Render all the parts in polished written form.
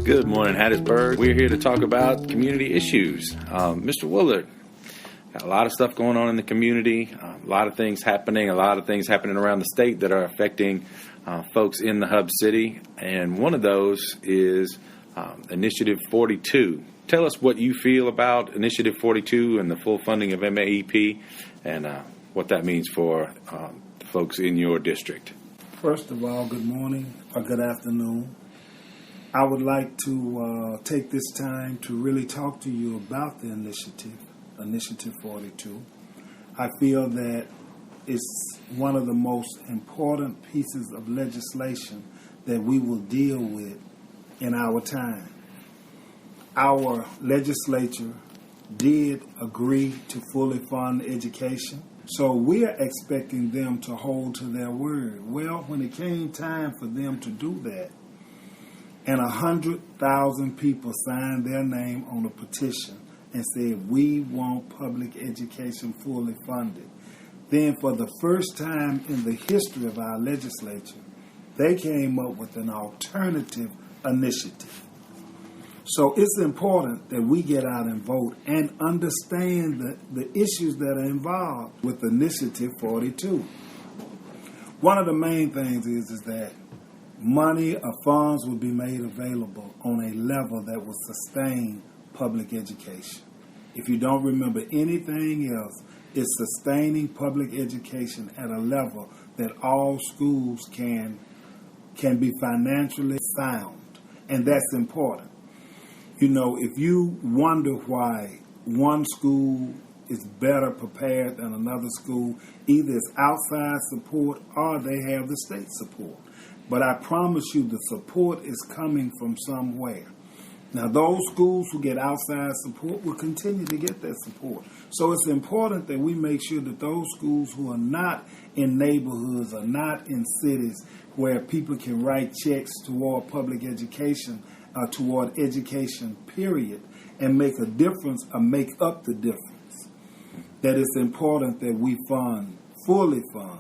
Good morning, Hattiesburg. We're here to talk about community issues. Mr. Woullard, got a lot of stuff going on in the community, a lot of things happening around the state that are affecting folks in the hub city, and one of those is Initiative 42. Tell us what you feel about Initiative 42 and the full funding of MAEP and what that means for folks in your district. First of all, good morning or good afternoon. I would like to take this time to really talk to you about the Initiative 42. I feel that it's one of the most important pieces of legislation that we will deal with in our time. Our legislature did agree to fully fund education, so we are expecting them to hold to their word. Well, when it came time for them to do that, and 100,000 people signed their name on a petition and said, we want public education fully funded. Then for the first time in the history of our legislature, they came up with an alternative initiative. So it's important that we get out and vote and understand the issues that are involved with Initiative 42. One of the main things is that money or funds will be made available on a level that will sustain public education. If you don't remember anything else, it's sustaining public education at a level that all schools can be financially sound. And that's important. You know, if you wonder why one school is better prepared than another school, either it's outside support or they have the state support. But I promise you the support is coming from somewhere. Now, those schools who get outside support will continue to get that support. So it's important that we make sure that those schools who are not in neighborhoods or not in cities where people can write checks toward public education, toward education, period, and make a difference or make up the difference, that it's important that we fully fund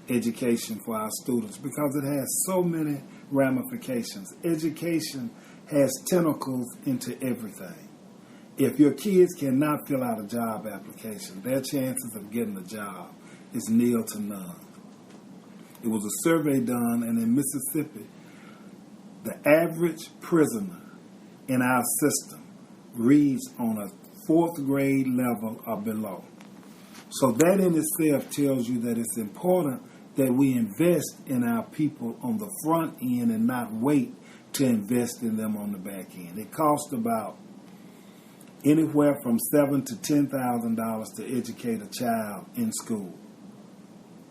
education for our students because it has so many ramifications. Education has tentacles into everything. If your kids cannot fill out a job application, their chances of getting a job is nil to none. It was a survey done, and in Mississippi, the average prisoner in our system reads on a 4th grade level or below. So that in itself tells you that it's important that we invest in our people on the front end and not wait to invest in them on the back end. It costs about anywhere from $7,000 to $10,000 to educate a child in school.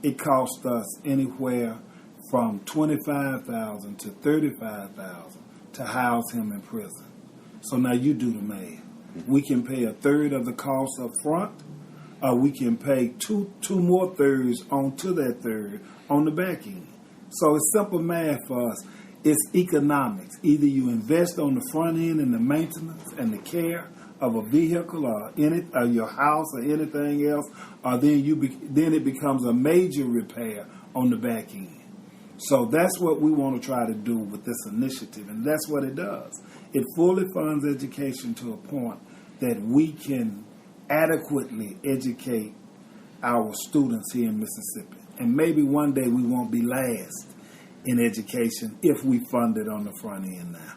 It costs us anywhere from $25,000 to $35,000 to house him in prison. So now you do the math. We can pay a third of the cost up front, or we can pay two more thirds onto that third on the back end. So it's simple math for us. It's economics. Either you invest on the front end in the maintenance and the care of a vehicle or your house or anything else, or then it becomes a major repair on the back end. So that's what we want to try to do with this initiative, and that's what it does. It fully funds education to a point that we can adequately educate our students here in Mississippi. And maybe one day we won't be last in education if we fund it on the front end now.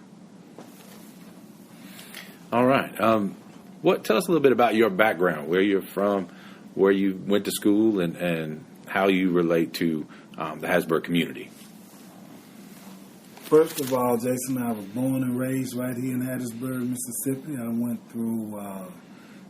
All right. Tell us a little bit about your background, where you're from, where you went to school, and how you relate to the Hattiesburg community. First of all, Jason, I was born and raised right here in Hattiesburg, Mississippi. I went through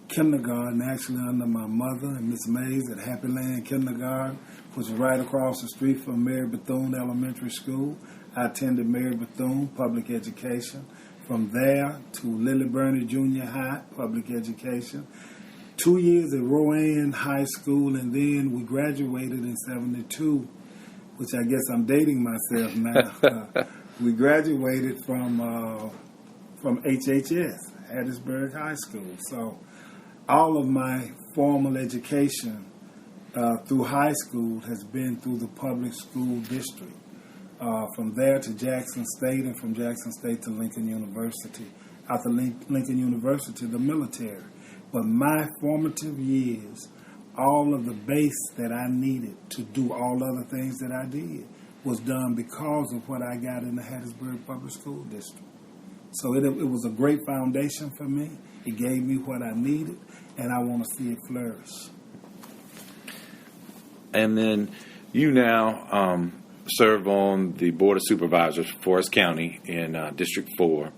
kindergarten actually under my mother and Miss Mays at Happy Land Kindergarten, which is right across the street from Mary Bethune Elementary School. I attended Mary Bethune Public Education. From there to Lily Burney Junior High Public Education. 2 years at Rowan High School, and then we graduated in 72, which I guess I'm dating myself now. We graduated from HHS, Hattiesburg High School. So all of my formal education through high school has been through the public school district. From there to Jackson State, and from Jackson State to Lincoln University. After Lincoln University, the military. But my formative years, all of the base that I needed to do all other things that I did was done because of what I got in the Hattiesburg Public School District. So it was a great foundation for me. It gave me what I needed, and I want to see it flourish. And then you now serve on the Board of Supervisors for Forrest County in District 4.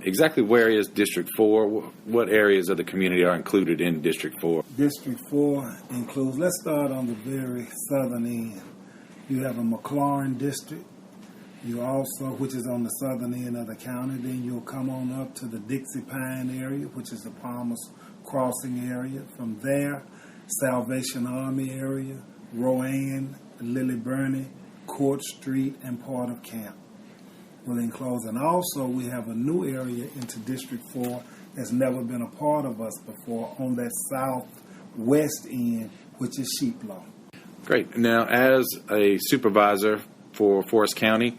Exactly where is District 4? What areas of the community are included in District 4? District 4 includes, let's start on the very southern end. You have a McLaurin district. You also, which is on the southern end of the county, then you'll come on up to the Dixie Pine area, which is the Palmer's Crossing area. From there, Salvation Army area, Rowan, Lily Burney, Court Street, and part of Camp will enclose. And also we have a new area into District 4 that's never been a part of us before on that southwest end, which is Sheeplow. Great. Now, as a supervisor for Forrest County,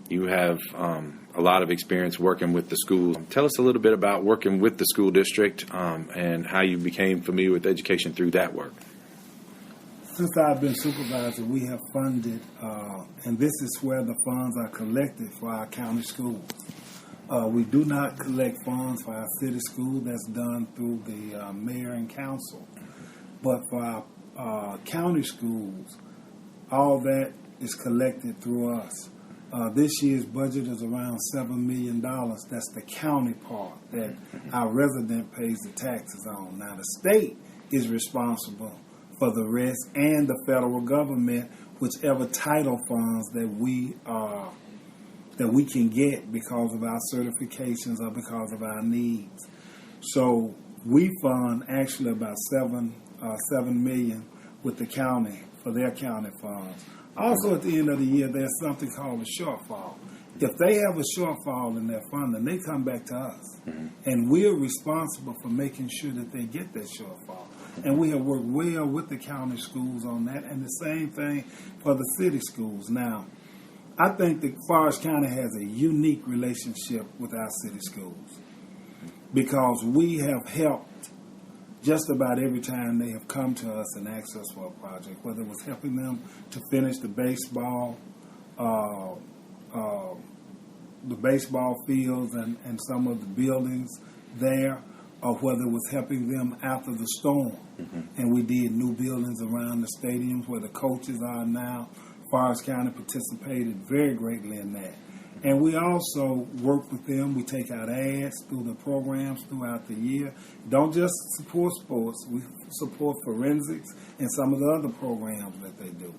you have a lot of experience working with the schools. Tell us a little bit about working with the school district and how you became familiar with education through that work. Since I've been supervisor, we have funded, and this is where the funds are collected for our county schools. We do not collect funds for our city school. That's done through the mayor and council. But for our county schools, all that is collected through us. This year's budget is around $7 million. That's the county part that our resident pays the taxes on. Now, the state is responsible for the rest, and the federal government, whichever title funds that we can get because of our certifications or because of our needs. So we fund actually about $7 million with the county for their county funds. Also, at the end of the year, there's something called a shortfall. If they have a shortfall in their funding, they come back to us. And we're responsible for making sure that they get that shortfall. And we have worked well with the county schools on that, and the same thing for the city schools. Now, I think that Forrest County has a unique relationship with our city schools because we have helped just about every time they have come to us and asked us for a project, whether it was helping them to finish the baseball fields and some of the buildings there, or whether it was helping them after the storm. And we did new buildings around the stadiums where the coaches are now. Forrest County participated very greatly in that. And we also work with them. We take out ads through the programs throughout the year. Don't just support sports. We support forensics and some of the other programs that they do.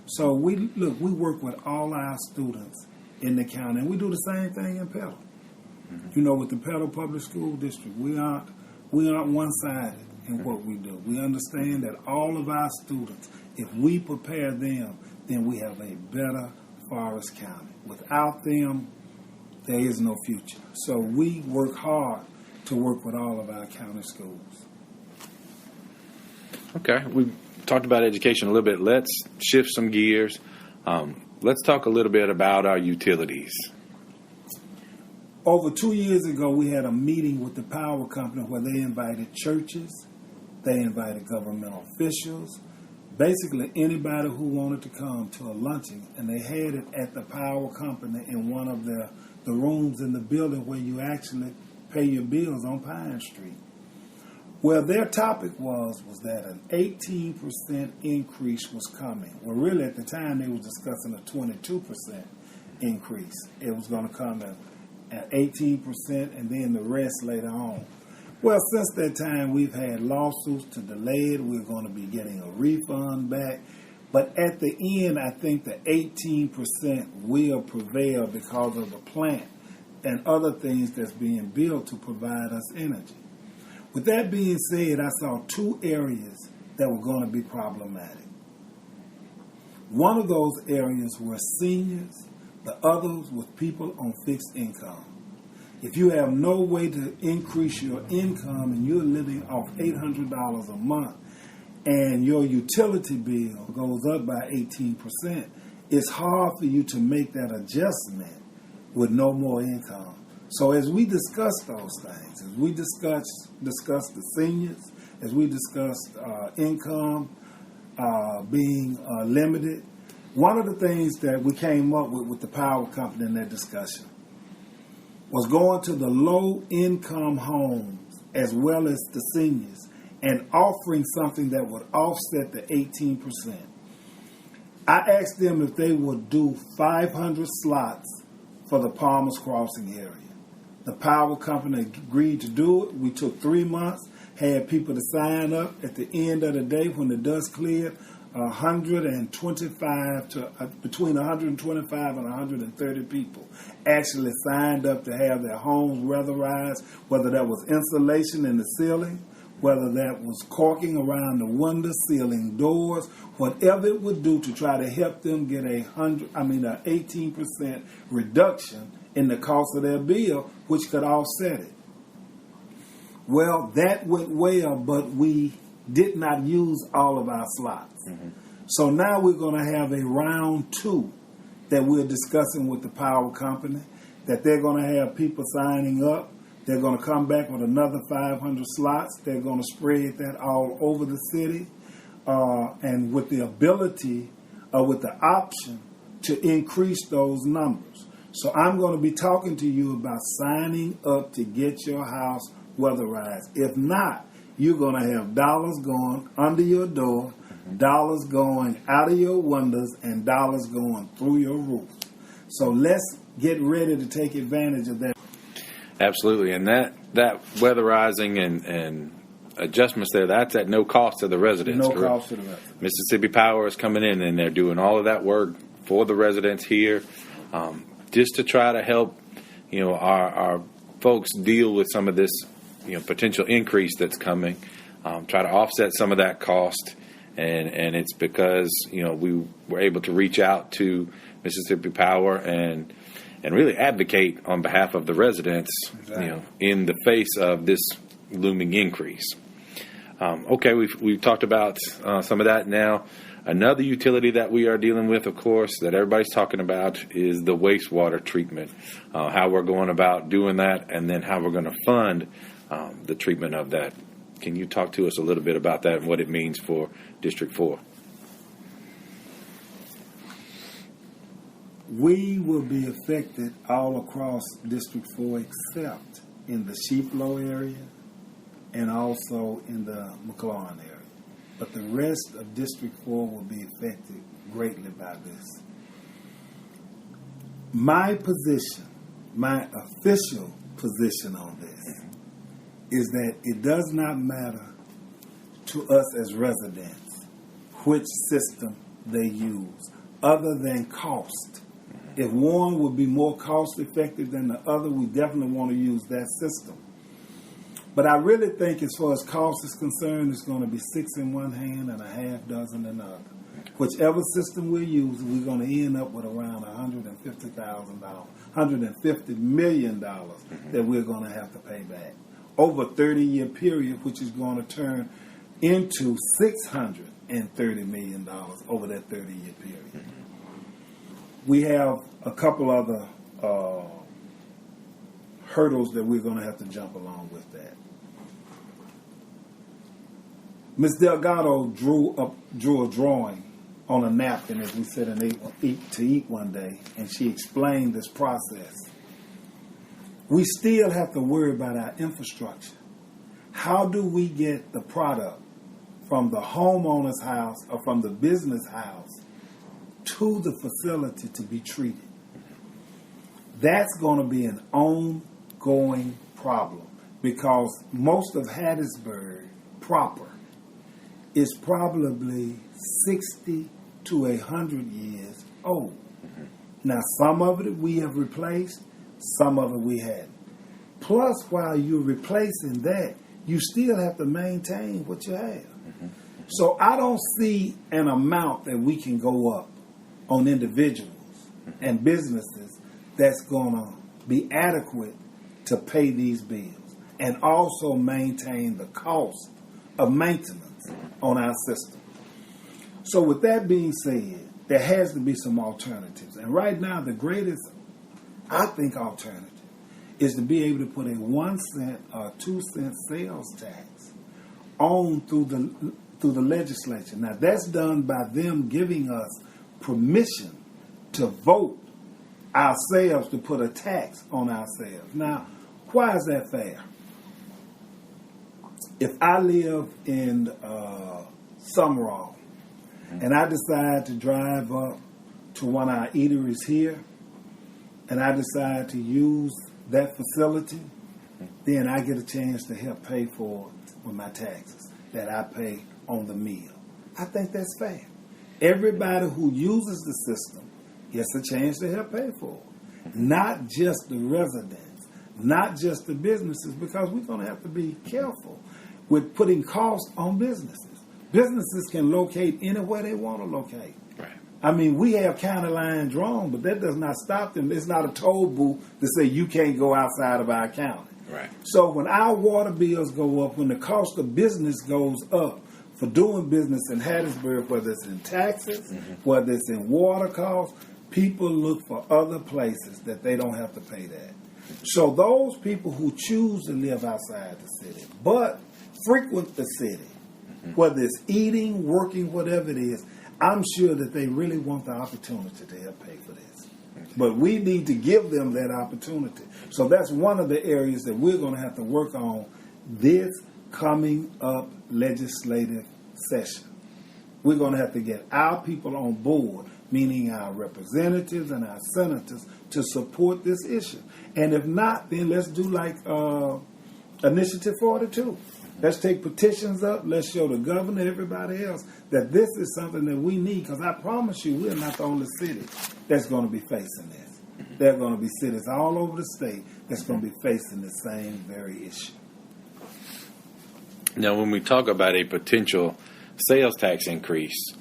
So we work with all our students in the county. And we do the same thing in Petal. You know, with the Petal Public School District, we aren't one-sided in what we do. We understand that all of our students, if we prepare them, then we have a better Forrest County. Without them, there is no future. So we work hard to work with all of our county schools. Okay, we talked about education a little bit. Let's shift some gears. Let's talk a little bit about our utilities. Over 2 years ago, we had a meeting with the power company where they invited churches, they invited governmental officials, basically anybody who wanted to come to a luncheon, and they had it at the power company in one of the rooms in the building where you actually pay your bills on Pine Street. Well, their topic was that an 18% increase was coming. Well, really at the time they were discussing a 22% increase. It was going to come at 18% and then the rest later on. Well, since that time, we've had lawsuits to delay it. We're going to be getting a refund back. But at the end, I think the 18% will prevail because of the plant and other things that's being built to provide us energy. With that being said, I saw two areas that were going to be problematic. One of those areas were seniors. The others was people on fixed income. If you have no way to increase your income and you're living off $800 a month and your utility bill goes up by 18%, it's hard for you to make that adjustment with no more income. So as we discuss those things, as we discuss the seniors, as we discussed income being limited, one of the things that we came up with the power company in that discussion was going to the low-income homes as well as the seniors and offering something that would offset the 18%. I asked them if they would do 500 slots for the Palmer's Crossing area. The power company agreed to do it. We took 3 months, had people to sign up. At the end of the day, when the dust cleared, between 125 and 130 people actually signed up to have their homes weatherized, whether that was insulation in the ceiling, whether that was caulking around the window, ceiling doors, whatever it would do to try to help them get an 18% reduction in the cost of their bill, which could offset it. Well, that went well, but we did not use all of our slots. Mm-hmm. So now we're going to have a round 2 that we're discussing with the power company, that they're going to have people signing up. They're going to come back with another 500 slots. They're going to spread that all over the city, and with the ability, with the option to increase those numbers. So I'm going to be talking to you about signing up to get your house weatherized. If not, you're going to have dollars going under your door, dollars going out of your windows, and dollars going through your roof. So let's get ready to take advantage of that. Absolutely. And that weatherizing and adjustments there, that's at no cost to the residents. No cost to the residents. Mississippi Power is coming in, and they're doing all of that work for the residents here, just to try to help, our folks deal with some of this, potential increase that's coming, try to offset some of that cost. And it's because, we were able to reach out to Mississippi Power and really advocate on behalf of the residents, exactly, in the face of this looming increase. Okay, we've talked about some of that now. Another utility that we are dealing with, of course, that everybody's talking about is the wastewater treatment, how we're going about doing that, and then how we're going to fund the treatment of that. Can you talk to us a little bit about that and what it means for District 4? We will be affected all across District 4 except in the Sheeplow area and also in the McLaurin area. But the rest of District 4 will be affected greatly by this. My position, my official position on this, is that it does not matter to us as residents which system they use, other than cost. If one would be more cost effective than the other, we definitely want to use that system. But I really think as far as cost is concerned, it's going to be 6 in one hand and a half dozen in the other. Whichever system we use, we're going to end up with around $150,000, $150 million that we're going to have to pay back over a 30-year period, which is going to turn into $630 million over that 30-year period. We have a couple other hurdles that we're going to have to jump along with that. Ms. Delgado drew a drawing on a napkin as we sat and ate to eat one day, and she explained this process. We still have to worry about our infrastructure. How do we get the product from the homeowner's house or from the business house to the facility to be treated? That's going to be an ongoing problem because most of Hattiesburg proper is probably 60 to 100 years old. Now, some of it we have replaced, some of it we hadn't. Plus, while you're replacing that, you still have to maintain what you have. So I don't see an amount that we can go up on individuals and businesses that's going to be adequate to pay these bills and also maintain the cost of maintenance on our system. So with that being said, there has to be some alternatives. And right now, the greatest, I think, alternative is to be able to put a 1 cent or 2 cent sales tax on through the legislature. Now, that's done by them giving us permission to vote ourselves to put a tax on ourselves. Now, why is that fair? If I live in Summerall and I decide to drive up to one of our eateries here and I decide to use that facility, then I get a chance to help pay for it with my taxes that I pay on the meal. I think that's fair. Everybody who uses the system gets a chance to help pay for it. Not just the residents, not just the businesses, because we're going to have to be careful with putting costs on businesses. Businesses can locate anywhere they want to locate. Right. I mean, we have county lines drawn, but that does not stop them. It's not a toll booth to say you can't go outside of our county. Right. So when our water bills go up, when the cost of business goes up for doing business in Hattiesburg, whether it's in taxes, whether it's in water costs, people look for other places that they don't have to pay that. So those people who choose to live outside the city, but frequent the city, whether it's eating, working, whatever it is, I'm sure that they really want the opportunity to help pay for this. But we need to give them that opportunity. So that's one of the areas that we're going to have to work on this coming up legislative session. We're going to have to get our people on board, meaning our representatives and our senators, to support this issue. And if not, then let's do like Initiative 42. Let's take petitions up. Let's show the governor, everybody else, that this is something that we need. Because I promise you, we're not the only city that's going to be facing this. There are going to be cities all over the state that's going to be facing the same very issue. Now, when we talk about a potential sales tax increase,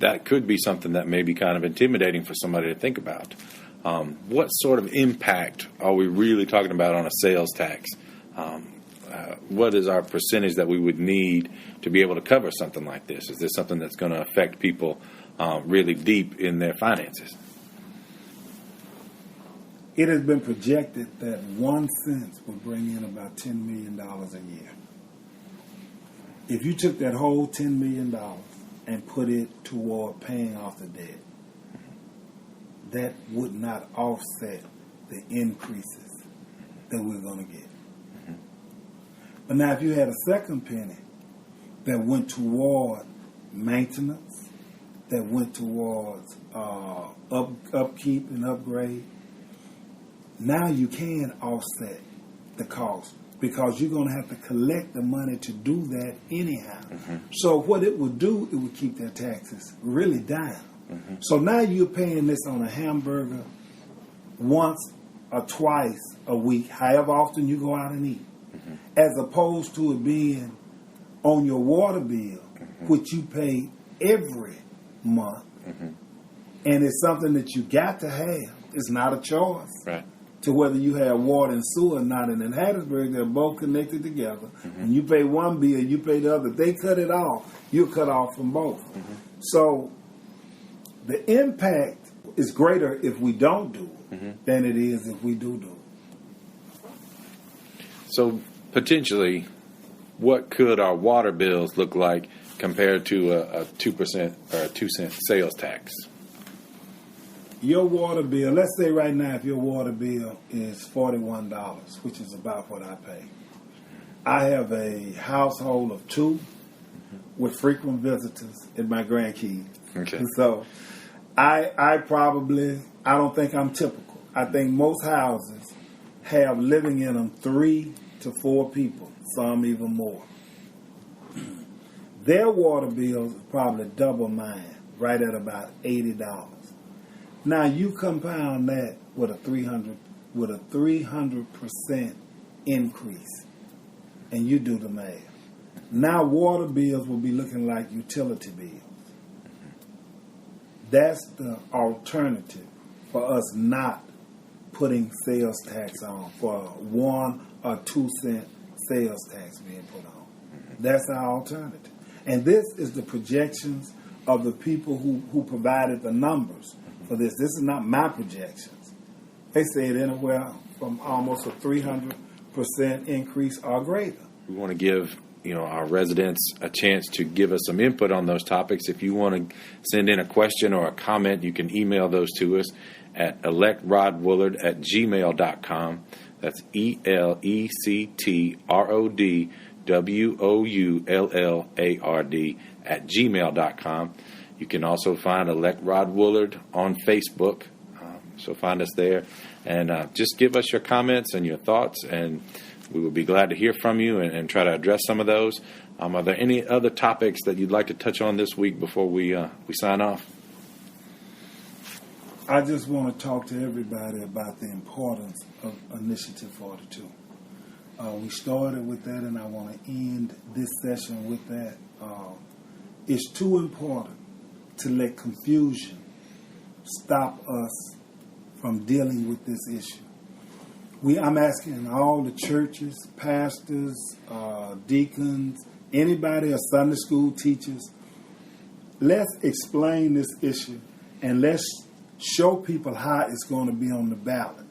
that could be something that may be kind of intimidating for somebody to think about. What sort of impact are we really talking about on a sales tax? What is our percentage that we would need to be able to cover something like this? Is this something that's going to affect people really deep in their finances? It has been projected that 1 cent will bring in about $10 million a year. If you took that whole $10 million and put it toward paying off the debt, that would not offset the increases that we're going to get. But now if you had a second penny that went toward maintenance, that went towards upkeep and upgrade, now you can offset the cost because you're going to have to collect the money to do that anyhow. So what it would do, it would keep their taxes really down. So now you're paying this on a hamburger once or twice a week, however often you go out and eat, as opposed to it being on your water bill, which you pay every month. And it's something that you got to have. It's not a choice. Right. To whether you have water and sewer or not. And in Hattiesburg, they're both connected together. When you pay one bill, you pay the other. If they cut it off, you're cut off from both. So the impact is greater if we don't do it than it is if we do it. So potentially, what could our water bills look like compared to a 2% or a 2 cent sales tax? Your water bill, let's say right now if your water bill is $41, which is about what I pay. I have a household of 2 with frequent visitors and my grandkids. Okay. So I don't think I'm typical. I think most houses have living in them 3 to 4 people, some even more. Their water bills is probably double mine, right at about $80. Now you compound that with a 300% increase, and you do the math. Now water bills will be looking like utility bills. That's the alternative for us not putting sales tax on, for 1 or 2 cent sales tax being put on. That's our alternative. And this is the projections of the people who provided the numbers for this. This is not my projections. They said anywhere from almost a 300% increase or greater. We want to give our residents a chance to give us some input on those topics. If you want to send in a question or a comment, you can email those to us at electrodwoolard@gmail.com. That's electrodwoolard@gmail.com. You can also find Elect Rod Woullard on Facebook. So find us there, and just give us your comments and your thoughts, and we will be glad to hear from you and try to address some of those. Are there any other topics that you'd like to touch on this week before we sign off? I just want to talk to everybody about the importance of Initiative 42. We started with that, and I want to end this session with that. It's too important to let confusion stop us from dealing with this issue. I'm asking all the churches, pastors, deacons, anybody, or Sunday school teachers, let's explain this issue and let's show people how it's going to be on the ballot.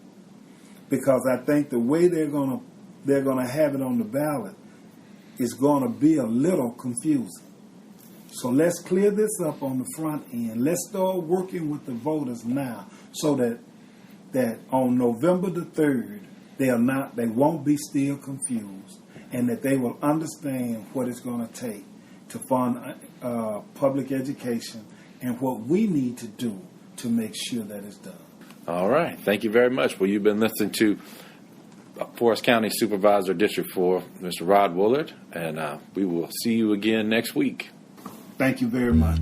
Because I think the way they're going to have it on the ballot is going to be a little confusing. So let's clear this up on the front end. Let's start working with the voters now so that on November the 3rd, they won't be still confused, and that they will understand what it's going to take to fund public education and what we need to do to make sure that it's done. All right. Thank you very much. Well, you've been listening to Forrest County Supervisor District 4, Mr. Rod Woullard, and we will see you again next week. Thank you very much.